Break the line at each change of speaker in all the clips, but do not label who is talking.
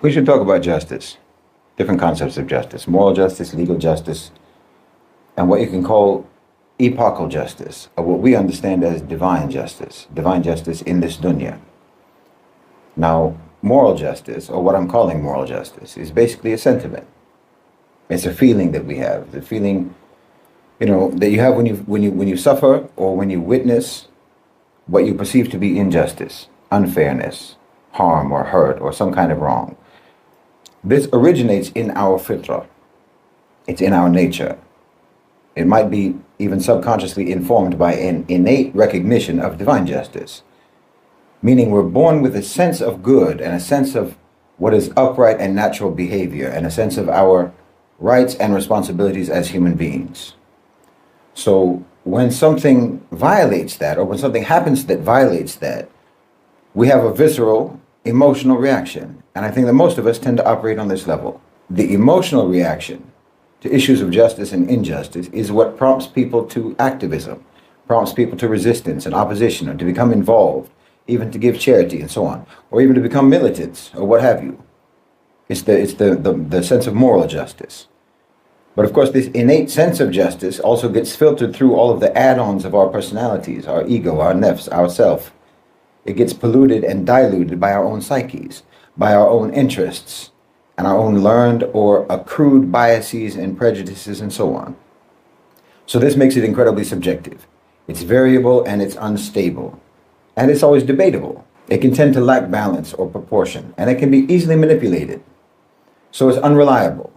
We should talk about justice, different concepts of justice, moral justice, legal justice, and what you can call epochal justice, or what we understand as divine justice in this dunya. Now, moral justice, or what I'm calling moral justice, is basically a sentiment. It's a feeling that we have, the feeling, that you have when you suffer or when you witness what you perceive to be injustice, unfairness, harm or hurt or some kind of wrong. This originates in our fitra. It's in our nature. It might be even subconsciously informed by an innate recognition of divine justice, meaning we're born with a sense of good and a sense of what is upright and natural behavior and a sense of our rights and responsibilities as human beings. So when something violates that, or when something happens that violates that, we have a visceral, emotional reaction. And I think that most of us tend to operate on this level. The emotional reaction to issues of justice and injustice is what prompts people to activism, prompts people to resistance and opposition, or to become involved, even to give charity and so on, or even to become militants or what have you. It's the sense of moral justice. But of course, this innate sense of justice also gets filtered through all of the add-ons of our personalities, our ego, our nafs, our self. It gets polluted and diluted by our own psyches, by our own interests, and our own learned or accrued biases and prejudices and so on. So this makes it incredibly subjective. It's variable and it's unstable. And it's always debatable. It can tend to lack balance or proportion, and it can be easily manipulated. So it's unreliable.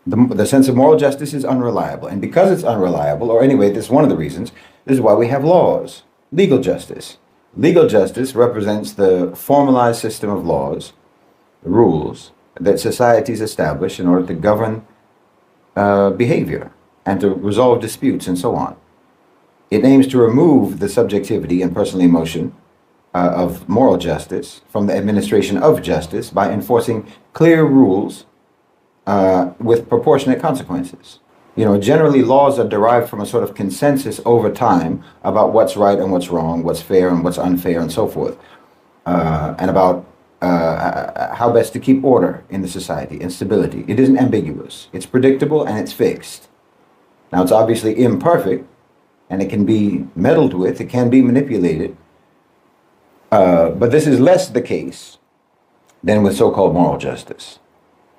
The sense of moral justice is unreliable. And because it's unreliable, or anyway, this is one of the reasons, this is why we have laws. Legal justice. Legal justice represents the formalized system of laws, rules, that societies establish in order to govern behavior and to resolve disputes and so on. It aims to remove the subjectivity and personal emotion of moral justice from the administration of justice by enforcing clear rules with proportionate consequences. Generally laws are derived from a sort of consensus over time about what's right and what's wrong, what's fair and what's unfair and so forth, and about how best to keep order in the society and stability. It isn't ambiguous. It's predictable and it's fixed. Now, it's obviously imperfect and it can be meddled with, it can be manipulated, but this is less the case than with so-called moral justice.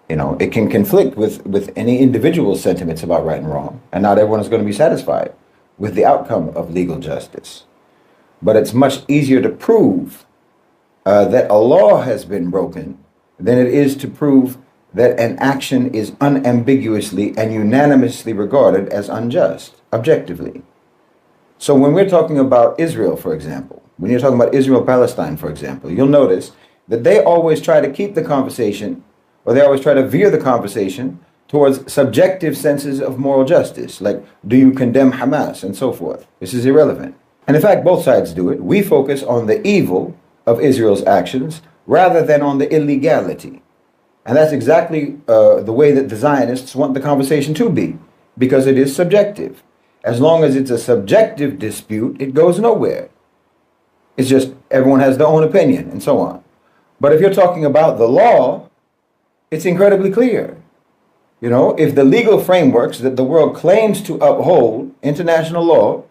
It can conflict with any individual's sentiments about right and wrong, and not everyone is going to be satisfied with the outcome of legal justice. But it's much easier to prove that a law has been broken than it is to prove that an action is unambiguously and unanimously regarded as unjust, objectively. So when we're talking about Israel, for example, when you're talking about Israel-Palestine, for example, you'll notice that they always try to keep the conversation, or they always try to veer the conversation towards subjective senses of moral justice, like, do you condemn Hamas and so forth? This is irrelevant. And in fact, both sides do it. We focus on the evil of Israel's actions rather than on the illegality. And that's exactly the way that the Zionists want the conversation to be, because it is subjective. As long as it's a subjective dispute, it goes nowhere. It's just everyone has their own opinion and so on. But if you're talking about the law, it's incredibly clear. If the legal frameworks that the world claims to uphold, international law,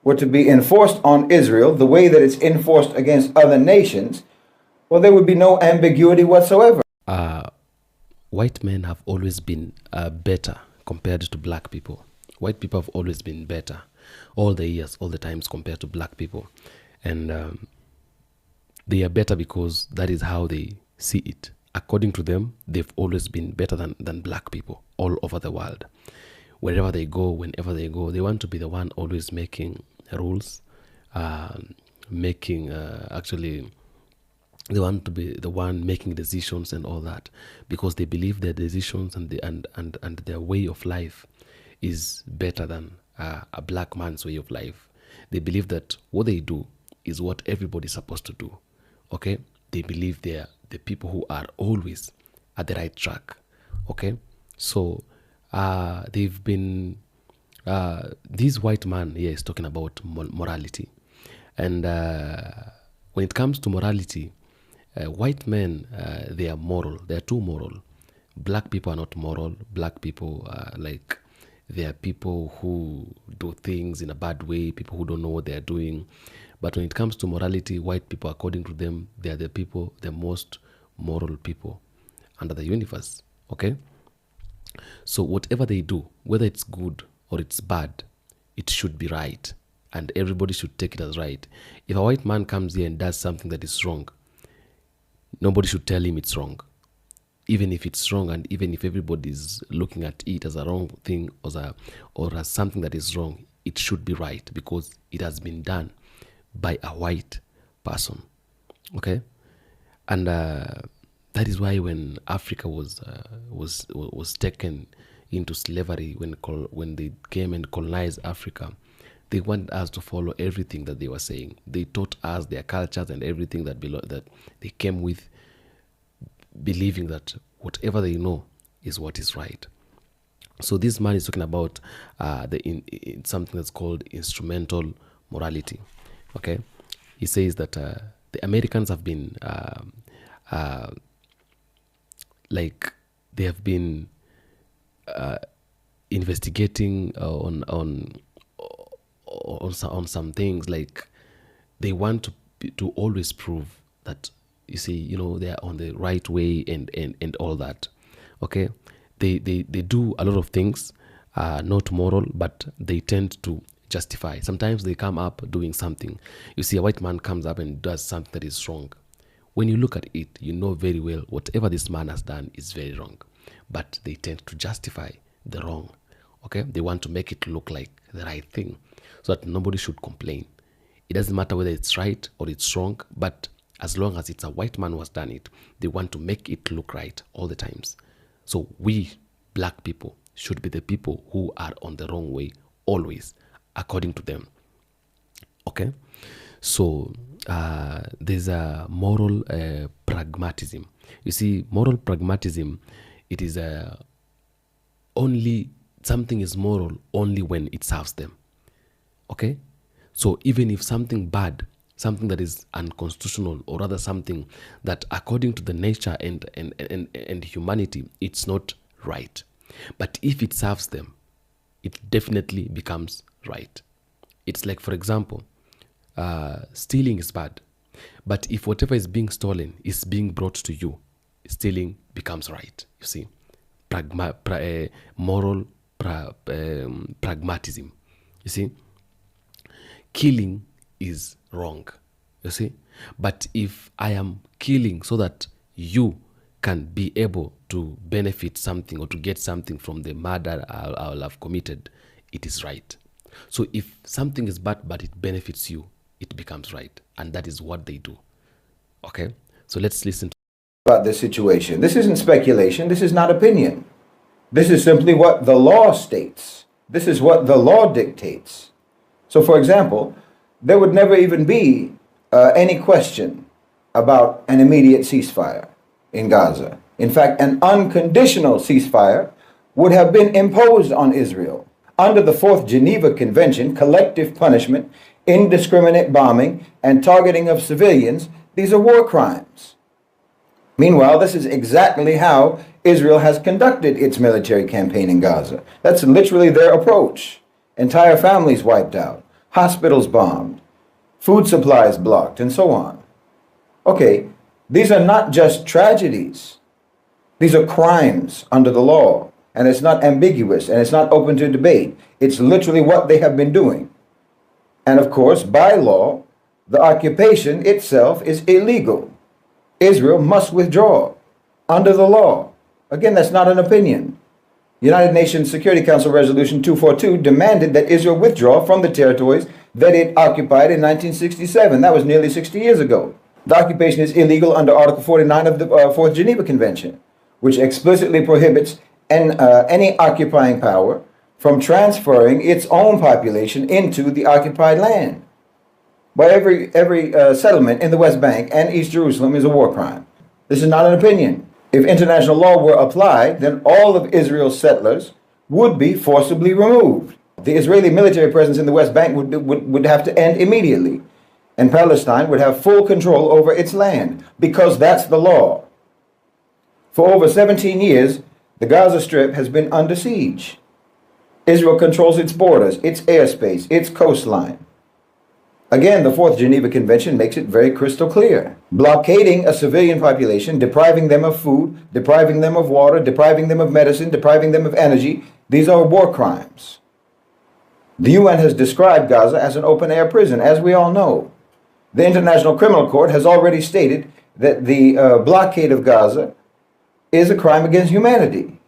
were to be enforced on Israel the way that it's enforced against other nations, well, there would be no ambiguity whatsoever.
White men have always been better compared to black people. White people have always been better all the years, all the times compared to black people. And they are better because that is how they see it. According to them, they've always been better than black people all over the world. Wherever they go, whenever they go, they want to be the one always making rules, they want to be the one making decisions and all that, because they believe their decisions and their way of life is better than a black man's way of life. They believe that what they do is what everybody's supposed to do. Okay? They believe they're the people who are always at the right track. Okay? So they've been this white man here is talking about morality. And when it comes to morality, white men, they are moral. They are too moral. Black people are not moral. Black people are like, they are people who do things in a bad way, people who don't know what they are doing. But when it comes to morality, white people, according to them, they are the people, the most moral people under the universe. Okay? So whatever they do, whether it's good or it's bad, it should be right. And everybody should take it as right. If a white man comes here and does something that is wrong, nobody should tell him it's wrong. Even if it's wrong, and even if everybody is looking at it as a wrong thing or as something that is wrong, it should be right because it has been done by a white person. Okay? And that is why when Africa was taken into slavery, when they came and colonized Africa, they wanted us to follow everything that they were saying. They taught us their cultures and everything that they came with, believing that whatever they know is what is right. So this man is talking about something that's called instrumental morality. Okay, he says that the Americans have been like they have been investigating on some things. Like they want to always prove that, you see, they are on the right way and all that. Okay, they do a lot of things, not moral, but they tend to justify. Sometimes they come up doing something. You see, a white man comes up and does something that is wrong. When you look at it, you know very well whatever this man has done is very wrong, but they tend to justify the wrong. Okay, they want to make it look like the right thing so that nobody should complain. It doesn't matter whether it's right or it's wrong, but as long as it's a white man who has done it, they want to make it look right all the times. So we black people should be the people who are on the wrong way always, according to them. Okay? So there's a moral pragmatism. You see, moral pragmatism, it is only something is moral only when it serves them. Okay? So even if something bad, something that is unconstitutional, or rather something that according to the nature and humanity, it's not right. But if it serves them, it definitely becomes right. It's like, for example, stealing is bad. But if whatever is being stolen is being brought to you, stealing becomes right. You see, moral pragmatism. You see, killing is wrong, you see. But if I am killing so that you can be able to benefit something or to get something from the murder I'll have committed, it is right. So if something is bad but it benefits you, it becomes right. And that is what they do. Okay? So let's listen
about this situation. This isn't speculation. This is not opinion. This is simply what the law states. This is what the law dictates. So, for example, there would never even be any question about an immediate ceasefire in Gaza. In fact, an unconditional ceasefire would have been imposed on Israel. Under the Fourth Geneva Convention, collective punishment, indiscriminate bombing, and targeting of civilians, these are war crimes. Meanwhile, this is exactly how Israel has conducted its military campaign in Gaza. That's literally their approach. Entire families wiped out, hospitals bombed, food supplies blocked, and so on. Okay, these are not just tragedies. These are crimes under the law, and it's not ambiguous, and it's not open to debate. It's literally what they have been doing. And of course, by law, the occupation itself is illegal. Israel must withdraw under the law. Again, that's not an opinion. United Nations Security Council Resolution 242 demanded that Israel withdraw from the territories that it occupied in 1967. That was nearly 60 years ago. The occupation is illegal under Article 49 of the Fourth Geneva Convention, which explicitly prohibits any occupying power from transferring its own population into the occupied land. By every settlement in the West Bank and East Jerusalem is a war crime. This is not an opinion. If international law were applied, then all of Israel's settlers would be forcibly removed. The Israeli military presence in the West Bank would have to end immediately. and Palestine would have full control over its land, because that's the law. For over 17 years, the Gaza Strip has been under siege. Israel controls its borders, its airspace, its coastline. Again, the Fourth Geneva Convention makes it very crystal clear. Blockading a civilian population, depriving them of food, depriving them of water, depriving them of medicine, depriving them of energy, these are war crimes. The UN has described Gaza as an open-air prison, as we all know. The International Criminal Court has already stated that the blockade of Gaza is a crime against humanity.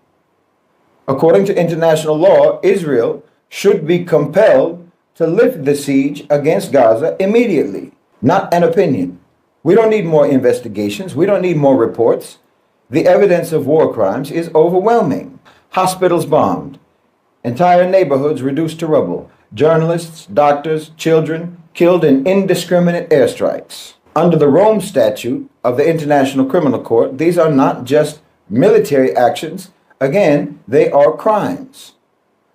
According to international law, Israel should be compelled to lift the siege against Gaza immediately, not an opinion. We don't need more investigations. We don't need more reports. The evidence of war crimes is overwhelming. Hospitals bombed, entire neighborhoods reduced to rubble, journalists, doctors, children killed in indiscriminate airstrikes. Under the Rome Statute of the International Criminal Court, these are not just military actions. Again, they are crimes.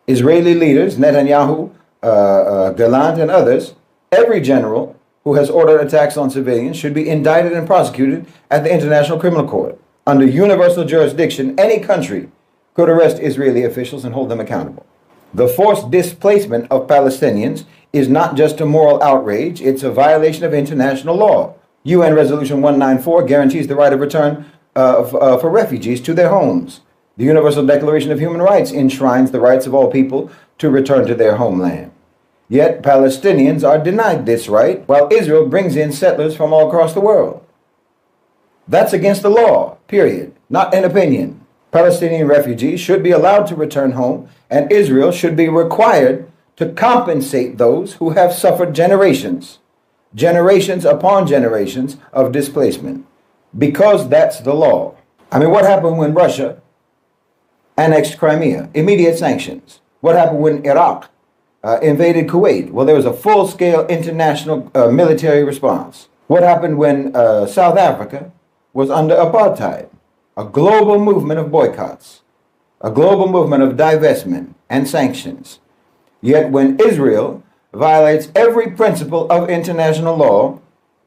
Israeli leaders, Netanyahu, Gallant, and others, every general who has ordered attacks on civilians should be indicted and prosecuted at the International Criminal Court. Under universal jurisdiction, any country could arrest Israeli officials and hold them accountable. The forced displacement of Palestinians is not just a moral outrage, it's a violation of international law. UN Resolution 194 guarantees the right of return for refugees to their homes. The Universal Declaration of Human Rights enshrines the rights of all people to return to their homeland. Yet Palestinians are denied this right, while Israel brings in settlers from all across the world. That's against the law, period, not an opinion. Palestinian refugees should be allowed to return home, and Israel should be required to compensate those who have suffered generations upon generations of displacement, because that's the law. I mean, what happened when Russia annexed Crimea? Immediate sanctions. What happened when Iraq invaded Kuwait? Well, there was a full-scale international military response. What happened when South Africa was under apartheid? A global movement of boycotts, a global movement of divestment and sanctions. Yet when Israel violates every principle of international law,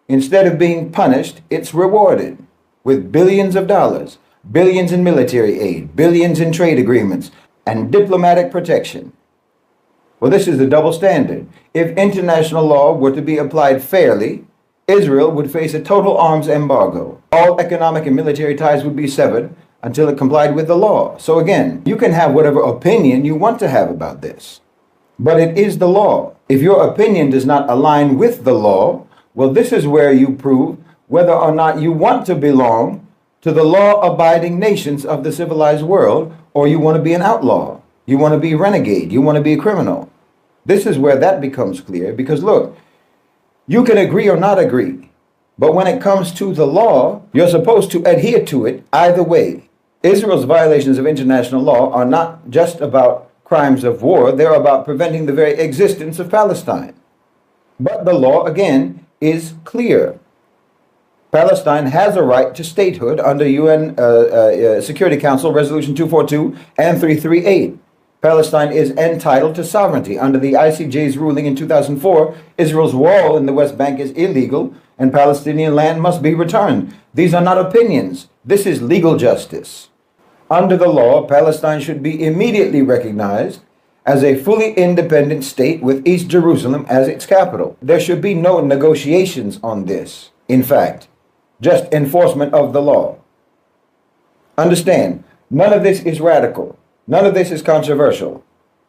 instead of being punished, it's rewarded with billions of dollars, billions in military aid, billions in trade agreements, and diplomatic protection. Well, this is the double standard. If international law were to be applied fairly, Israel would face a total arms embargo. All economic and military ties would be severed until it complied with the law. So again, you can have whatever opinion you want to have about this, but it is the law. If your opinion does not align with the law, well, this is where you prove whether or not you want to belong to the law-abiding nations of the civilized world, or you want to be an outlaw, you want to be a renegade, you want to be a criminal. This is where that becomes clear, because look, you can agree or not agree, but when it comes to the law, you're supposed to adhere to it either way. Israel's violations of international law are not just about crimes of war, they're about preventing the very existence of Palestine. But the law, again, is clear. Palestine has a right to statehood under UN Security Council Resolution 242 and 338. Palestine is entitled to sovereignty. Under the ICJ's ruling in 2004, Israel's wall in the West Bank is illegal and Palestinian land must be returned. These are not opinions. This is legal justice. Under the law, Palestine should be immediately recognized as a fully independent state with East Jerusalem as its capital. There should be no negotiations on this. In fact, just enforcement of the law. Understand, none of this is radical. None of this is controversial.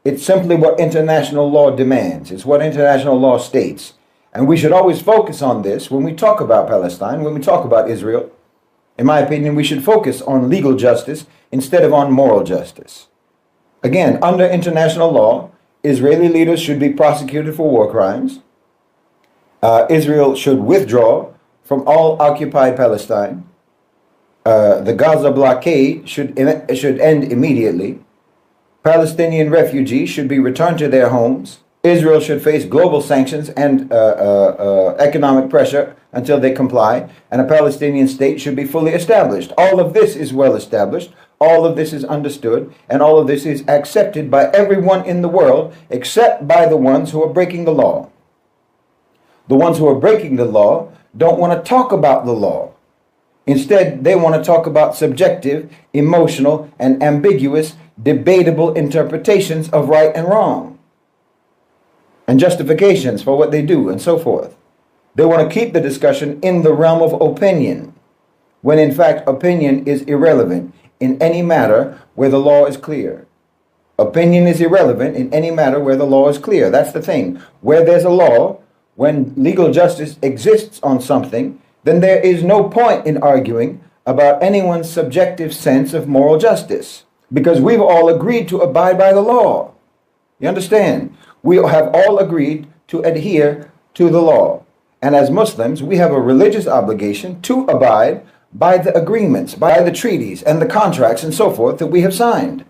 It's simply what international law demands. It's what international law states. And we should always focus on this when we talk about Palestine, when we talk about Israel. In my opinion, we should focus on legal justice instead of on moral justice. Again, under international law, Israeli leaders should be prosecuted for war crimes. Israel should withdraw from all occupied Palestine. The Gaza blockade should end immediately. Palestinian refugees should be returned to their homes. Israel should face global sanctions and economic pressure until they comply, and a Palestinian state should be fully established. All of this is well established, all of this is understood, and all of this is accepted by everyone in the world except by the ones who are breaking the law. The ones who are breaking the law don't want to talk about the law. Instead, they want to talk about subjective, emotional, and ambiguous, debatable interpretations of right and wrong, and justifications for what they do, and so forth. They want to keep the discussion in the realm of opinion, when in fact opinion is irrelevant in any matter where the law is clear. Opinion is irrelevant in any matter where the law is clear. That's the thing. Where there's a law, when legal justice exists on something, then there is no point in arguing about anyone's subjective sense of moral justice, because we've all agreed to abide by the law. You understand? We have all agreed to adhere to the law. And as Muslims, we have a religious obligation to abide by the agreements, by the treaties and the contracts and so forth that we have signed.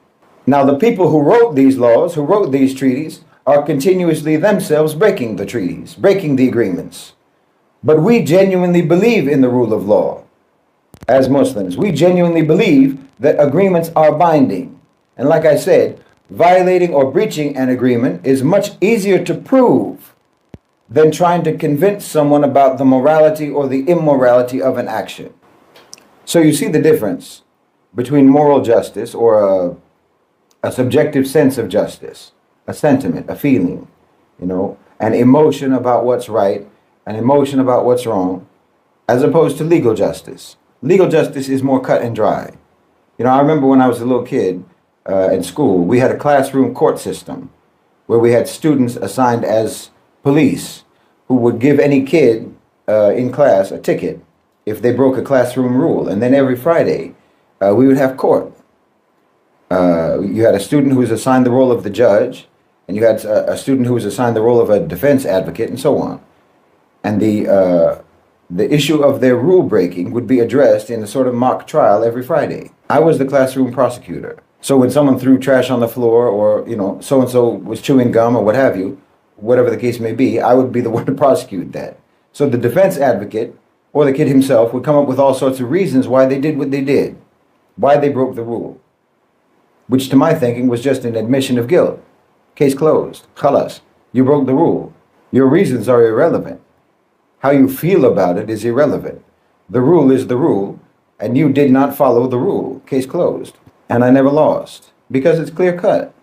Now, the people who wrote these laws, who wrote these treaties, are continuously themselves breaking the treaties, breaking the agreements. But we genuinely believe in the rule of law. As Muslims, we genuinely believe that agreements are binding. And like I said, violating or breaching an agreement is much easier to prove than trying to convince someone about the morality or the immorality of an action. So you see the difference between moral justice, or a subjective sense of justice, a sentiment, a feeling, an emotion about what's right, an emotion about what's wrong, as opposed to legal justice. Legal justice is more cut and dry. I remember when I was a little kid in school, we had a classroom court system where we had students assigned as police who would give any kid in class a ticket if they broke a classroom rule. And then every Friday, we would have court. You had a student who was assigned the role of the judge, and you had a student who was assigned the role of a defense advocate, and so on. And the issue of their rule breaking would be addressed in a sort of mock trial every Friday. I was the classroom prosecutor. So when someone threw trash on the floor, or so-and-so was chewing gum or what have you, whatever the case may be, I would be the one to prosecute that. So the defense advocate or the kid himself would come up with all sorts of reasons why they did what they did, why they broke the rule, which to my thinking was just an admission of guilt. Case closed. Khalas. You broke the rule. Your reasons are irrelevant. How you feel about it is irrelevant. The rule is the rule, and you did not follow the rule. Case closed. And I never lost, because it's clear cut.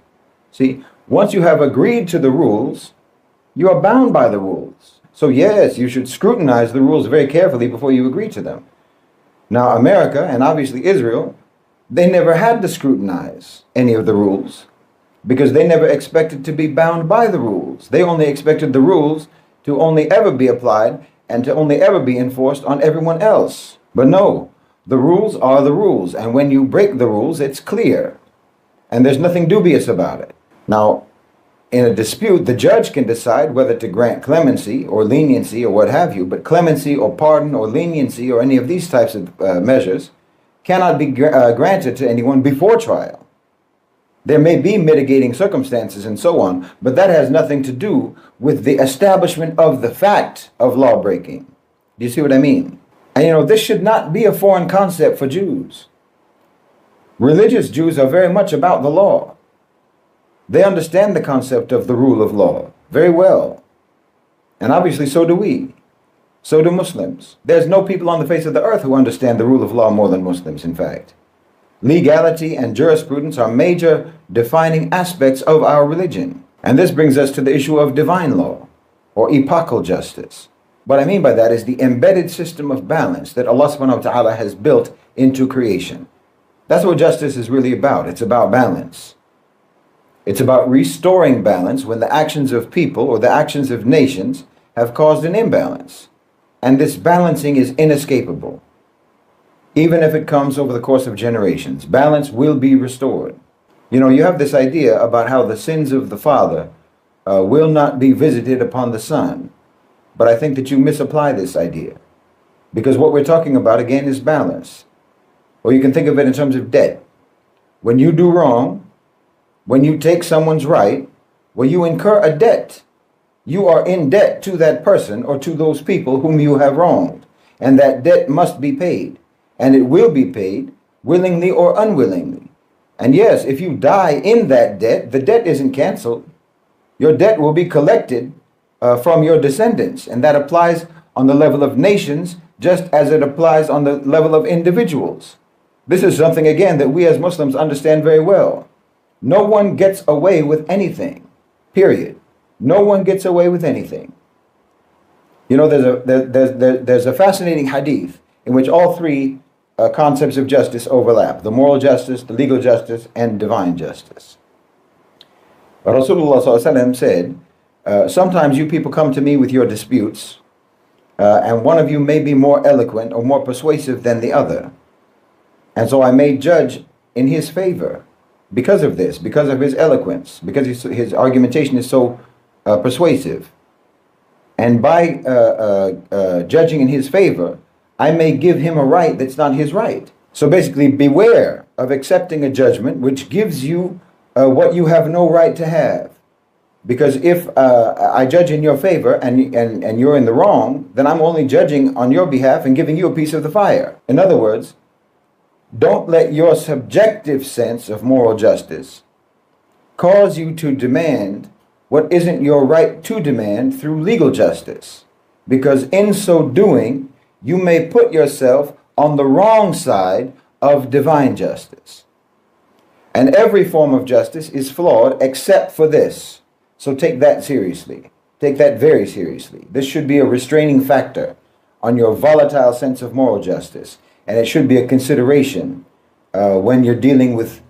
See, once you have agreed to the rules, you are bound by the rules. So yes, you should scrutinize the rules very carefully before you agree to them. Now, America, and obviously Israel, they never had to scrutinize any of the rules, because they never expected to be bound by the rules. They only expected the rules to only ever be applied and to only ever be enforced on everyone else. But no, the rules are the rules, and when you break the rules, it's clear, and there's nothing dubious about it. Now, in a dispute, the judge can decide whether to grant clemency or leniency or what have you, but clemency or pardon or leniency or any of these types of measures cannot be granted to anyone before trial. There may be mitigating circumstances and so on, but that has nothing to do with the establishment of the fact of lawbreaking. Do you see what I mean? And this should not be a foreign concept for Jews. Religious Jews are very much about the law. They understand the concept of the rule of law very well. And obviously so do we. So do Muslims. There's no people on the face of the earth who understand the rule of law more than Muslims, in fact. Legality and jurisprudence are major defining aspects of our religion. And this brings us to the issue of divine law, or epochal justice. What I mean by that is the embedded system of balance that Allah subhanahu wa ta'ala has built into creation. That's what justice is really about. It's about balance. It's about restoring balance when the actions of people or the actions of nations have caused an imbalance. And this balancing is inescapable. Even if it comes over the course of generations, balance will be restored. You have this idea about how the sins of the father will not be visited upon the son. But I think that you misapply this idea. Because what we're talking about, again, is balance. Or you can think of it in terms of debt. When you do wrong, when you take someone's right, when you incur a debt, you are in debt to that person or to those people whom you have wronged. And that debt must be paid. And it will be paid willingly or unwillingly. And yes, if you die in that debt, the debt isn't canceled. Your debt will be collected from your descendants. And that applies on the level of nations, just as it applies on the level of individuals. This is something, again, that we as Muslims understand very well. No one gets away with anything, period. No one gets away with anything. You know, there's a fascinating hadith in which all three concepts of justice overlap: the moral justice, the legal justice, and divine justice. Rasulullah ﷺ said, sometimes you people come to me with your disputes, and one of you may be more eloquent or more persuasive than the other. And so I may judge in his favor because of this, because of his eloquence, because his argumentation is so persuasive. And by judging in his favor, I may give him a right that's not his right. So basically, beware of accepting a judgment which gives you what you have no right to have. Because if I judge in your favor and you're in the wrong, then I'm only judging on your behalf and giving you a piece of the fire. In other words, don't let your subjective sense of moral justice cause you to demand what isn't your right to demand through legal justice. Because in so doing, you may put yourself on the wrong side of divine justice. And every form of justice is flawed except for this. So take that seriously. Take that very seriously. This should be a restraining factor on your volatile sense of moral justice. And it should be a consideration when you're dealing with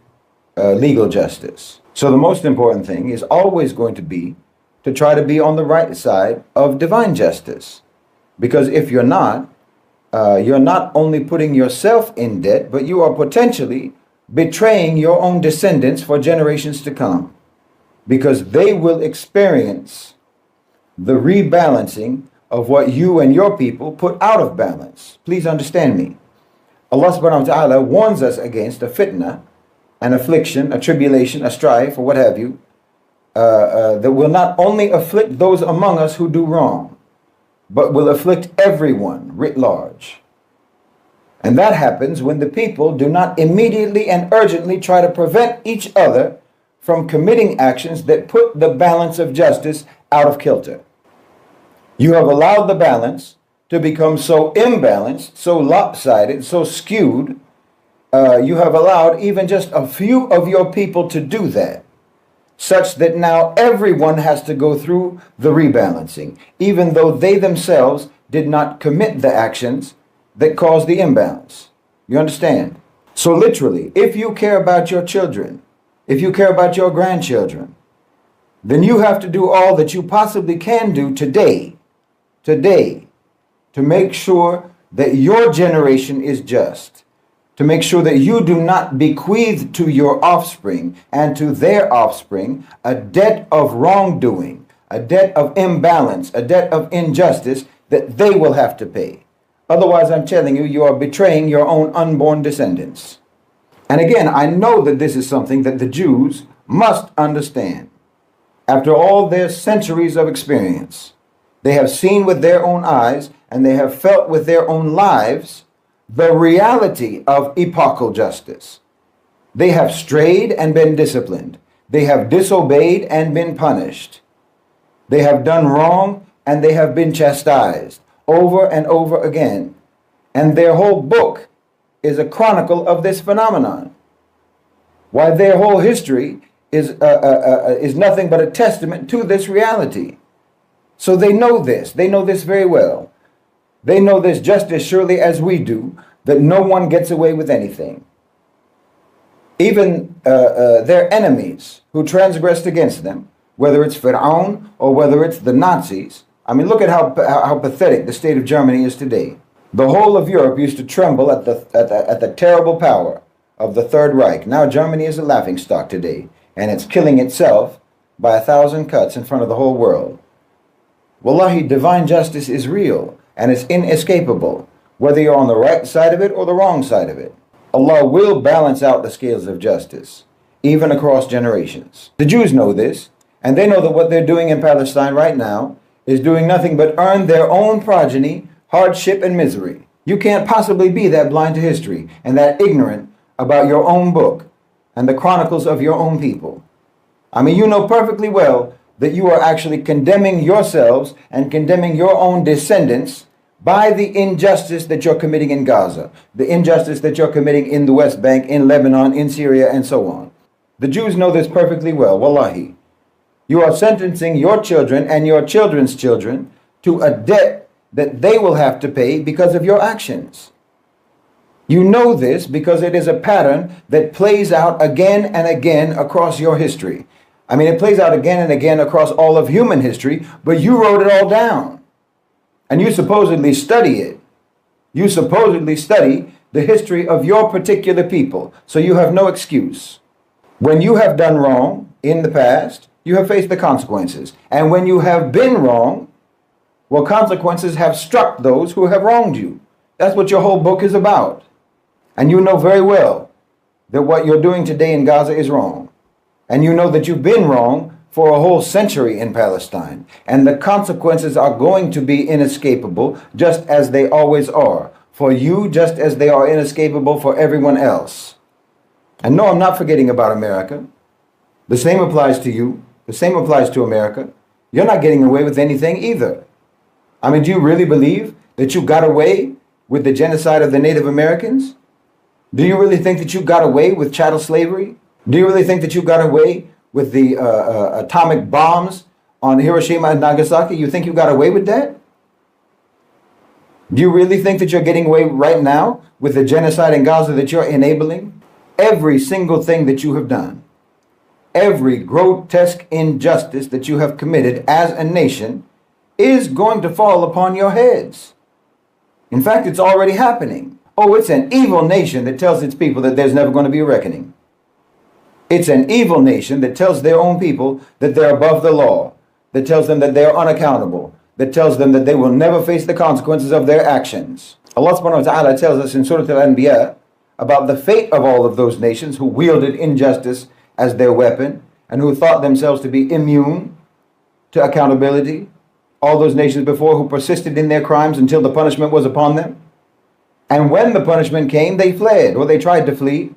legal justice. So the most important thing is always going to be to try to be on the right side of divine justice. Because if you're not only putting yourself in debt, but you are potentially betraying your own descendants for generations to come. Because they will experience the rebalancing of what you and your people put out of balance. Please understand me. Allah subhanahu wa ta'ala warns us against a fitna, an affliction, a tribulation, a strife, or what have you, that will not only afflict those among us who do wrong, but will afflict everyone writ large. And that happens when the people do not immediately and urgently try to prevent each other from committing actions that put the balance of justice out of kilter. You have allowed the balance to become so imbalanced, so lopsided, so skewed. You have allowed even just a few of your people to do that, such that now everyone has to go through the rebalancing, even though they themselves did not commit the actions that caused the imbalance. You understand? So literally, if you care about your children, if you care about your grandchildren, then you have to do all that you possibly can do today, to make sure that your generation is just, to make sure that you do not bequeath to your offspring and to their offspring a debt of wrongdoing, a debt of imbalance, a debt of injustice that they will have to pay. Otherwise, I'm telling you, you are betraying your own unborn descendants. And again, I know that this is something that the Jews must understand. After all their centuries of experience, they have seen with their own eyes and they have felt with their own lives the reality of epochal justice. They have strayed and been disciplined. They have disobeyed and been punished. They have done wrong and they have been chastised over and over again. And their whole book is a chronicle of this phenomenon. Why their whole history is nothing but a testament to this reality. So they know this. They know this very well. They know this just as surely as we do, that no one gets away with anything. Even their enemies who transgressed against them, whether it's Fir'aun or whether it's the Nazis. I mean, look at how pathetic the state of Germany is today. The whole of Europe used to tremble at the terrible power of the Third Reich. Now Germany is a laughingstock today, and it's killing itself by 1,000 cuts in front of the whole world. Wallahi, divine justice is real, and it's inescapable, whether you're on the right side of it or the wrong side of it. Allah will balance out the scales of justice, even across generations. The Jews know this, and they know that what they're doing in Palestine right now is doing nothing but earn their own progeny hardship and misery. You can't possibly be that blind to history and that ignorant about your own book and the chronicles of your own people. I mean, you know perfectly well that you are actually condemning yourselves and condemning your own descendants by the injustice that you're committing in Gaza, the injustice that you're committing in the West Bank, in Lebanon, in Syria, and so on. The Jews know this perfectly well, wallahi. You are sentencing your children and your children's children to a debt that they will have to pay because of your actions. You know this because it is a pattern that plays out again and again across your history. I mean, it plays out again and again across all of human history, but you wrote it all down. And you supposedly study it. You supposedly study the history of your particular people, so you have no excuse. When you have done wrong in the past, you have faced the consequences. And when you have been wrong, well, consequences have struck those who have wronged you. That's what your whole book is about. And you know very well that what you're doing today in Gaza is wrong. And you know that you've been wrong for a whole century in Palestine. And the consequences are going to be inescapable, just as they always are. For you, just as they are inescapable for everyone else. And no, I'm not forgetting about America. The same applies to you. The same applies to America. You're not getting away with anything either. I mean, do you really believe that you got away with the genocide of the Native Americans? Do you really think that you got away with chattel slavery? Do you really think that you got away with the atomic bombs on Hiroshima and Nagasaki? You think you got away with that? Do you really think that you're getting away right now with the genocide in Gaza that you're enabling? Every single thing that you have done, every grotesque injustice that you have committed as a nation is going to fall upon your heads. In fact, it's already happening. Oh, it's an evil nation that tells its people that there's never going to be a reckoning. It's an evil nation that tells their own people that they're above the law, that tells them that they're unaccountable, that tells them that they will never face the consequences of their actions. Allah subhanahu wa ta'ala tells us in Surah Al-Anbiya about the fate of all of those nations who wielded injustice as their weapon and who thought themselves to be immune to accountability. All those nations before who persisted in their crimes until the punishment was upon them. And when the punishment came, they fled, or they tried to flee.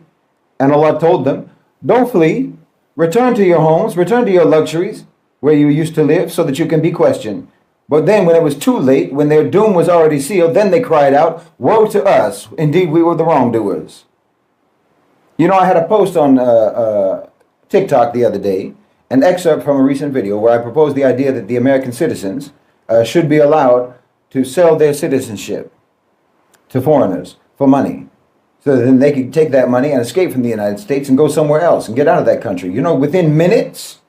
And Allah told them, don't flee. Return to your homes, return to your luxuries where you used to live so that you can be questioned. But then when it was too late, when their doom was already sealed, then they cried out, woe to us. Indeed, we were the wrongdoers. You know, I had a post on TikTok the other day, an excerpt from a recent video where I proposed the idea that the American citizens should be allowed to sell their citizenship to foreigners for money. So then they could take that money and escape from the United States and go somewhere else and get out of that country. You know, within minutes,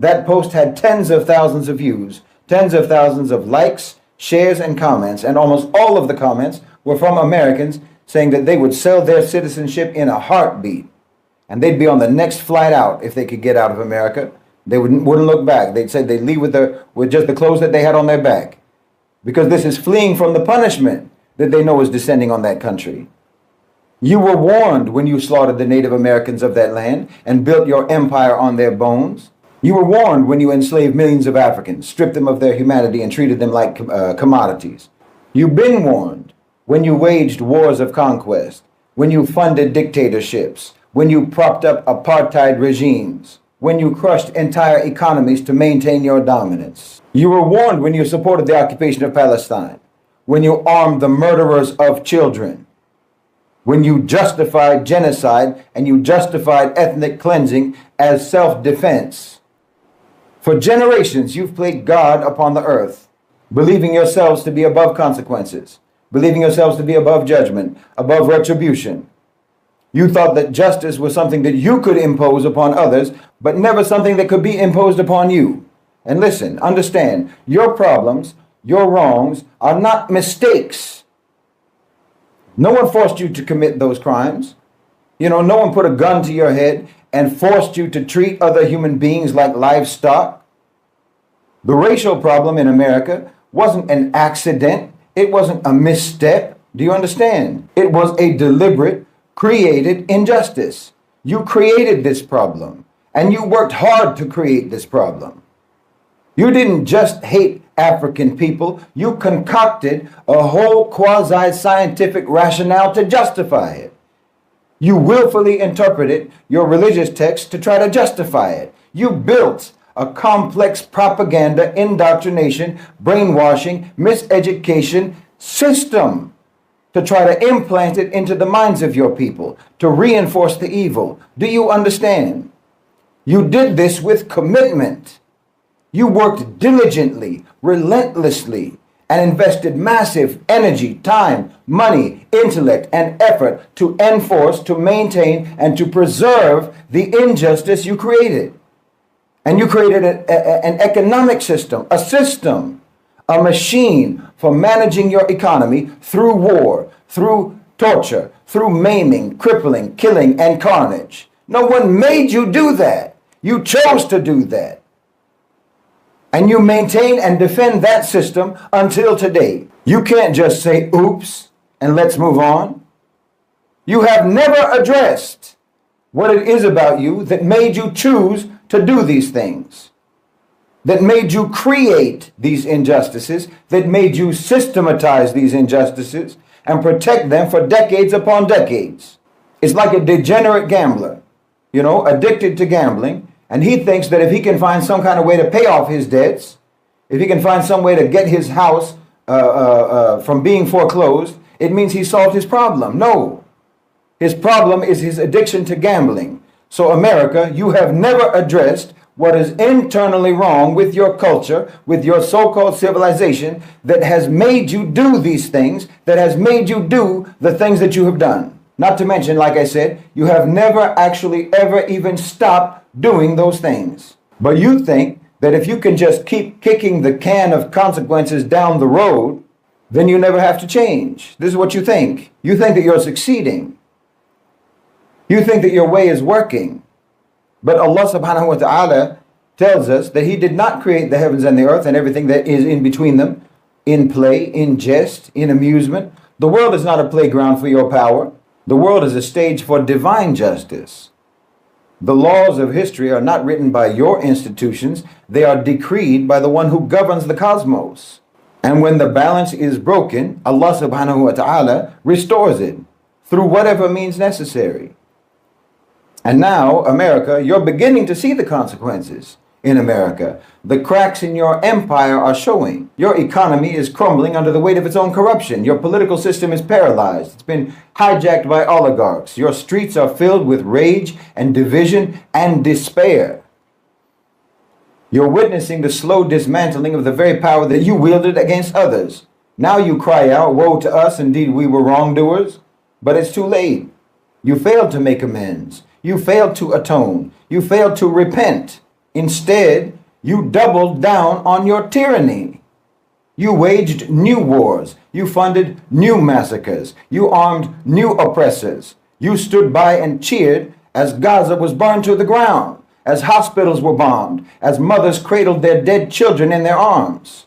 that post had tens of thousands of views, tens of thousands of likes, shares, and comments. And almost all of the comments were from Americans saying that they would sell their citizenship in a heartbeat. And they'd be on the next flight out if they could get out of America. They wouldn't look back. They'd say they'd leave with just the clothes that they had on their back. Because this is fleeing from the punishment that they know is descending on that country. You were warned when you slaughtered the Native Americans of that land and built your empire on their bones. You were warned when you enslaved millions of Africans, stripped them of their humanity and treated them like commodities. You've been warned when you waged wars of conquest, when you funded dictatorships, when you propped up apartheid regimes, when you crushed entire economies to maintain your dominance. You were warned when you supported the occupation of Palestine, when you armed the murderers of children, when you justified genocide and you justified ethnic cleansing as self-defense. For generations, you've played God upon the earth, believing yourselves to be above consequences, believing yourselves to be above judgment, above retribution. You thought that justice was something that you could impose upon others, but never something that could be imposed upon you. And listen, understand, your problems, your wrongs are not mistakes. No one forced you to commit those crimes. You know, no one put a gun to your head and forced you to treat other human beings like livestock. The racial problem in America wasn't an accident. It wasn't a misstep. Do you understand? It was a deliberate, created injustice. You created this problem, and you worked hard to create this problem. You didn't just hate African people, you concocted a whole quasi-scientific rationale to justify it. You willfully interpreted your religious text to try to justify it. You built a complex propaganda, indoctrination, brainwashing, miseducation system to try to implant it into the minds of your people, to reinforce the evil. Do you understand? You did this with commitment. You worked diligently, relentlessly, and invested massive energy, time, money, intellect, and effort to enforce, to maintain, and to preserve the injustice you created. And you created an economic system, a machine for managing your economy through war, through torture, through maiming, crippling, killing, and carnage. No one made you do that. You chose to do that. And you maintain and defend that system until today. You can't just say, oops, and let's move on. You have never addressed what it is about you that made you choose to do these things, that made you create these injustices, that made you systematize these injustices and protect them for decades upon decades. It's like a degenerate gambler, addicted to gambling. And he thinks that if he can find some kind of way to pay off his debts, if he can find some way to get his house from being foreclosed, it means he solved his problem. No, his problem is his addiction to gambling. So America, you have never addressed what is internally wrong with your culture, with your so-called civilization that has made you do these things, that has made you do the things that you have done. Not to mention, like I said, you have never actually ever even stopped doing those things. But you think that if you can just keep kicking the can of consequences down the road, then you never have to change. This is what you think. You think that you're succeeding. You think that your way is working. But Allah subhanahu wa ta'ala tells us that He did not create the heavens and the earth and everything that is in between them in play, in jest, in amusement. The world is not a playground for your power. The world is a stage for divine justice. The laws of history are not written by your institutions. They are decreed by the one who governs the cosmos. And when the balance is broken, Allah subhanahu wa ta'ala restores it through whatever means necessary. And now, America, you're beginning to see the consequences in America. The cracks in your empire are showing. Your economy is crumbling under the weight of its own corruption. Your political system is paralyzed. It's been hijacked by oligarchs. Your streets are filled with rage and division and despair. You're witnessing the slow dismantling of the very power that you wielded against others. Now you cry out, woe to us, indeed we were wrongdoers. But it's too late. You failed to make amends. You failed to atone. You failed to repent. Instead, you doubled down on your tyranny. You waged new wars. You funded new massacres. You armed new oppressors. You stood by and cheered as Gaza was burned to the ground, as hospitals were bombed, as mothers cradled their dead children in their arms.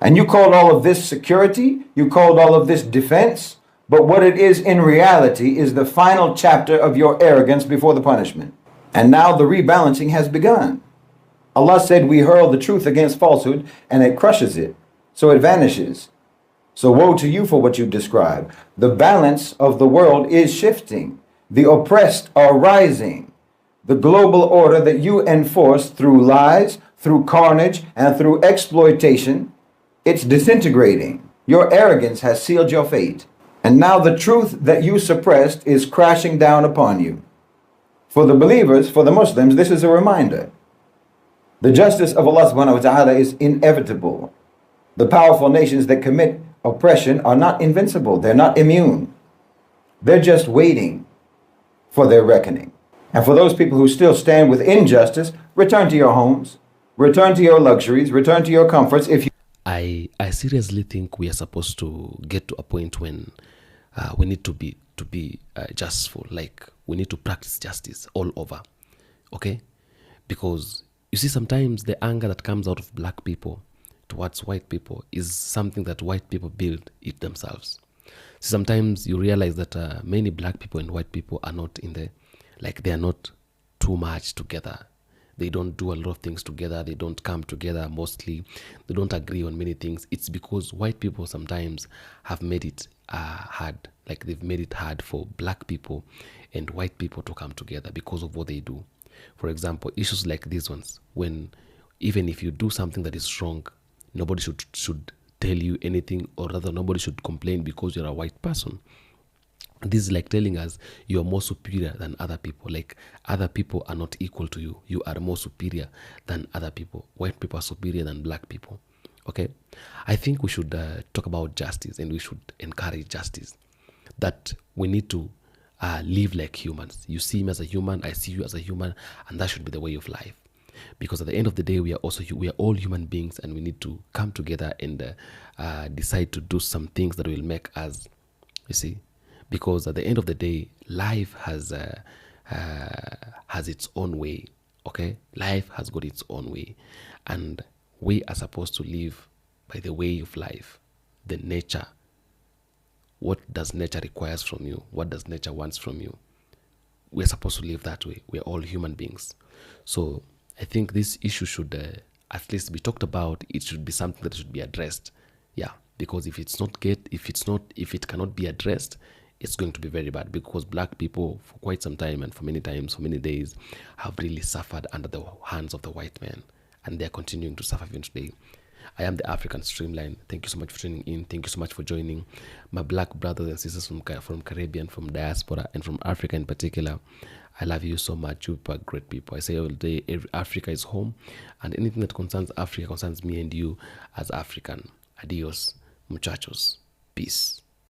And you called all of this security. You called all of this defense. But what it is in reality is the final chapter of your arrogance before the punishment. And now the rebalancing has begun. Allah said we hurl the truth against falsehood and it crushes it, so it vanishes. So woe to you for what you describe. The balance of the world is shifting. The oppressed are rising. The global order that you enforce through lies, through carnage, and through exploitation, it's disintegrating. Your arrogance has sealed your fate. And now the truth that you suppressed is crashing down upon you. For the believers, for the Muslims, this is a reminder. The justice of Allah subhanahu wa ta'ala is inevitable. The powerful nations that commit oppression are not invincible. They're not immune. They're just waiting for their reckoning. And for those people who still stand with injustice, return to your homes, return to your luxuries, return to your comforts.
I seriously think we are supposed to get to a point when we need to be justful. Like we need to practice justice all over, okay? Because you see, sometimes the anger that comes out of black people towards white people is something that white people build it themselves. Sometimes you realize that many black people and white people are not they are not too much together. They don't do a lot of things together. They don't come together mostly. They don't agree on many things. It's because white people sometimes have made it hard. Like they've made it hard for black people and white people to come together because of what they do. For example, issues like these ones, when even if you do something that is wrong, nobody should tell you anything, or rather nobody should complain because you're a white person. This is like telling us you're more superior than other people. Like, other people are not equal to you. You are more superior than other people. White people are superior than black people. Okay? I think we should talk about justice, and we should encourage justice. That we need to live like humans. You see me as a human, I see you as a human, and that should be the way of life. Because at the end of the day, we are all human beings, and we need to come together and decide to do some things that will make us, you see. Because at the end of the day, life has its own way. Okay, life has got its own way, and we are supposed to live by the way of life, the nature. What does nature requires from you? What does nature wants from you? We're supposed to live that way. We're all human beings. So I think this issue should at least be talked about. It should be something that should be addressed. Yeah, because if it cannot be addressed, it's going to be very bad, because black people for quite some time, and for many times, for many days, have really suffered under the hands of the white man, and they're continuing to suffer even today. I am the African Streamline. Thank you so much for tuning in. Thank you so much for joining my black brothers and sisters from Caribbean, from diaspora, and from Africa in particular. I love you so much. You are great people. I say all day, Africa is home, and anything that concerns Africa concerns me and you as African. Adios, muchachos. Peace.